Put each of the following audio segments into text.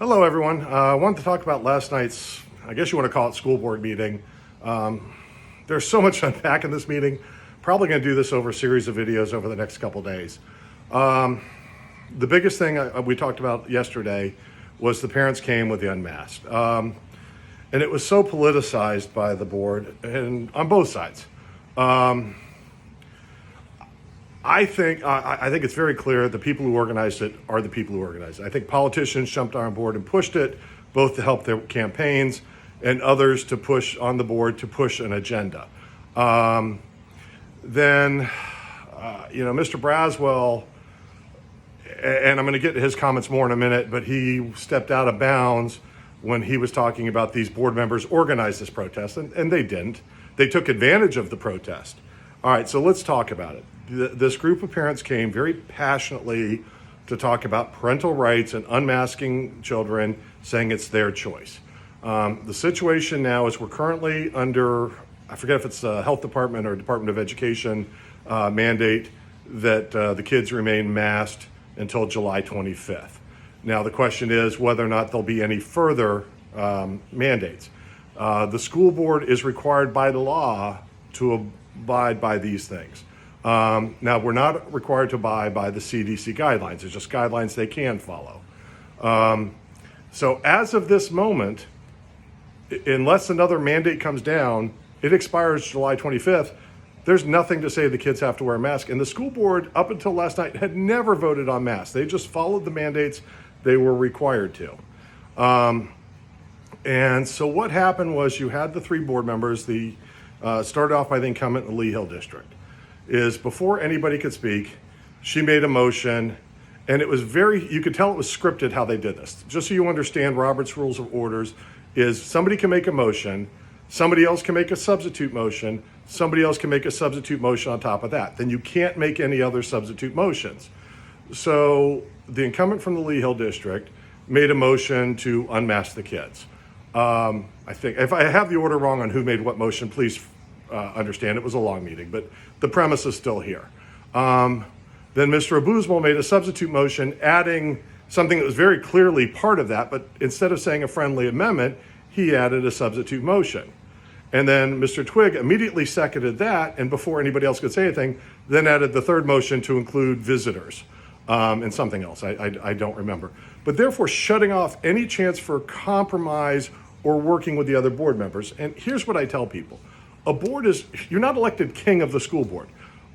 Hello, everyone. I wanted to talk about last night's, I guess you want to call it school board meeting. There's so much to unpack in this meeting. Probably going to do this over a series of videos over the next couple days. The biggest thing we talked about yesterday was the parents came with the Unmasked. And it was so politicized by the board and on both sides. I think it's very clear the people who organized it are the people who organized it. I think politicians jumped on board and pushed it, both to help their campaigns and others to push on the board to push an agenda. Mr. Braswell, and I'm going to get to his comments more in a minute, but he stepped out of bounds when he was talking about these board members organized this protest, and they didn't. They took advantage of the protest. All right, so let's talk about it. This group of parents came very passionately to talk about parental rights and unmasking children, saying it's their choice. The situation now is we're currently under, I forget if it's the Health Department or Department of Education mandate that the kids remain masked until July 25th. Now the question is whether or not there'll be any further mandates. The school board is required by law to abide by these things. Now, we're not required to abide by the CDC guidelines. It's just guidelines they can follow. So as of this moment, unless another mandate comes down, it expires July 25th. There's nothing to say the kids have to wear a mask. And the school board, up until last night, had never voted on masks. They just followed the mandates they were required to. And so what happened was you had the three board members, started off by the incumbent in the Lee Hill District. Is before anybody could speak, she made a motion, and it was you could tell it was scripted how they did this. Just so you understand Robert's Rules of Orders is somebody can make a motion, somebody else can make a substitute motion, somebody else can make a substitute motion on top of that. Then you can't make any other substitute motions. So the incumbent from the Lee Hill District made a motion to unmask the kids. I think if I have the order wrong on who made what motion, please understand it was a long meeting, but the premise is still here. Then Mr. Abusmal made a substitute motion adding something that was very clearly part of that, but instead of saying a friendly amendment, he added a substitute motion. And then Mr. Twigg immediately seconded that, and before anybody else could say anything, then added the third motion to include visitors and something else, I don't remember. But therefore shutting off any chance for compromise or working with the other board members. And here's what I tell people. A board you're not elected king of the school board.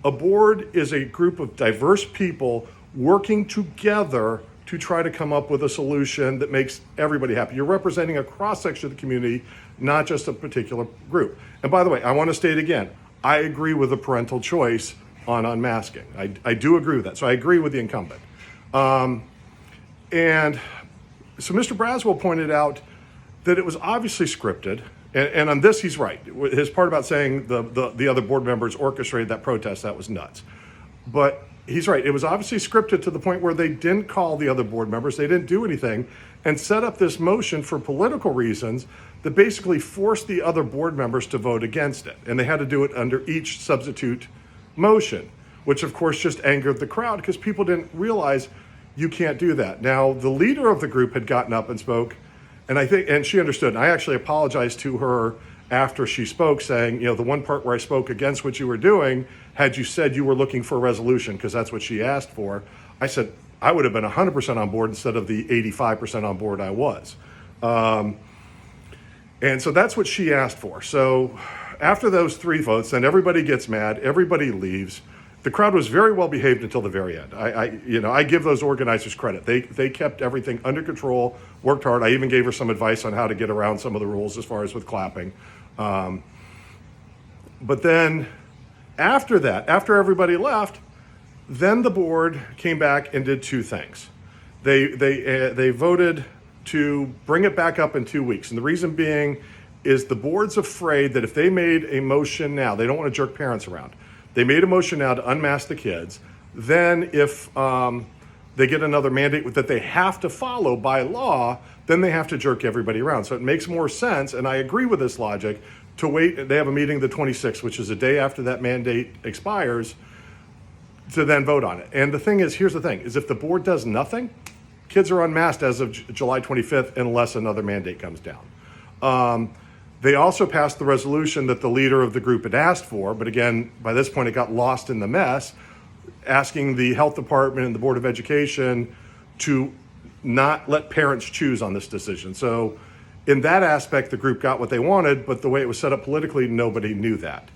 A board is a group of diverse people working together to try to come up with a solution that makes everybody happy. You're representing a cross-section of the community, not just a particular group. And by the way, I want to state again, I agree with the parental choice on unmasking. I do agree with that. So I agree with the incumbent. And so Mr. Braswell pointed out that it was obviously scripted. And on this, he's right. His part about saying the other board members orchestrated that protest, that was nuts. But he's right. It was obviously scripted to the point where they didn't call the other board members. They didn't do anything and set up this motion for political reasons that basically forced the other board members to vote against it. And they had to do it under each substitute motion, which of course just angered the crowd because people didn't realize you can't do that. Now, the leader of the group had gotten up and spoke. And she understood. And I actually apologized to her after she spoke, saying, the one part where I spoke against what you were doing, had you said you were looking for a resolution, because that's what she asked for, I said, I would have been 100% on board instead of the 85% on board I was. And so that's what she asked for. So after those three votes, then everybody gets mad, everybody leaves. The crowd was very well behaved until the very end. I give those organizers credit. They kept everything under control, worked hard. I even gave her some advice on how to get around some of the rules as far as with clapping. But then after that, after everybody left, then the board came back and did two things. They voted to bring it back up in 2 weeks. And the reason being is the board's afraid that if they made a motion now, they don't want to jerk parents around. They made a motion now to unmask the kids. Then if they get another mandate that they have to follow by law, then they have to jerk everybody around. So it makes more sense, and I agree with this logic, to wait. They have a meeting the 26th, which is a day after that mandate expires, to then vote on it. And the thing is, here's the thing, is if the board does nothing, kids are unmasked as of July 25th unless another mandate comes down. They also passed the resolution that the leader of the group had asked for, but again, by this point it got lost in the mess, asking the health department and the Board of Education to not let parents choose on this decision. So in that aspect, the group got what they wanted, but the way it was set up politically, nobody knew that.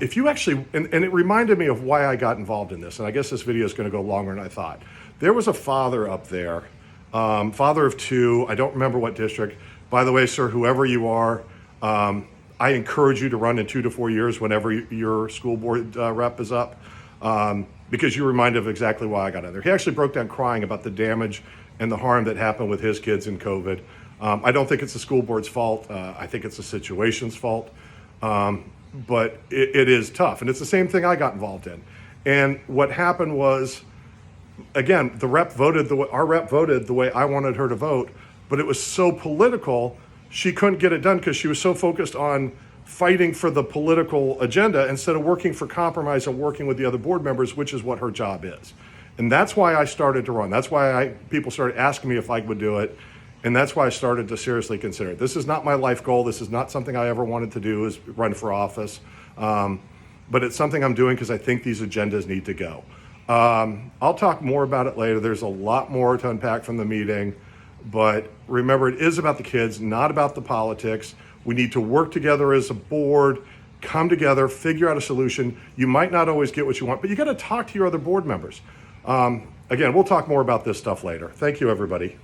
If you actually, and it reminded me of why I got involved in this, and I guess this video is going to go longer than I thought. There was a father up there, father of two, I don't remember what district. By the way, sir, whoever you are, I encourage you to run in 2 to 4 years whenever your school board rep is up, because you're reminded of exactly why I got in there. He actually broke down crying about the damage and the harm that happened with his kids in COVID. I don't think it's the school board's fault. I think it's the situation's fault. But it is tough. And it's the same thing I got involved in. And what happened was, again, our rep voted the way I wanted her to vote, but it was so political, she couldn't get it done because she was so focused on fighting for the political agenda instead of working for compromise and working with the other board members, which is what her job is. And that's why I started to run. That's why people started asking me if I would do it. And that's why I started to seriously consider it. This is not my life goal. This is not something I ever wanted to do, is run for office. But it's something I'm doing because I think these agendas need to go. I'll talk more about it later. There's a lot more to unpack from the meeting. But remember, it is about the kids, not about the politics. We need to work together as a board, come together, figure out a solution. You might not always get what you want, but you got to talk to your other board members. Again, we'll talk more about this stuff later. Thank you, everybody.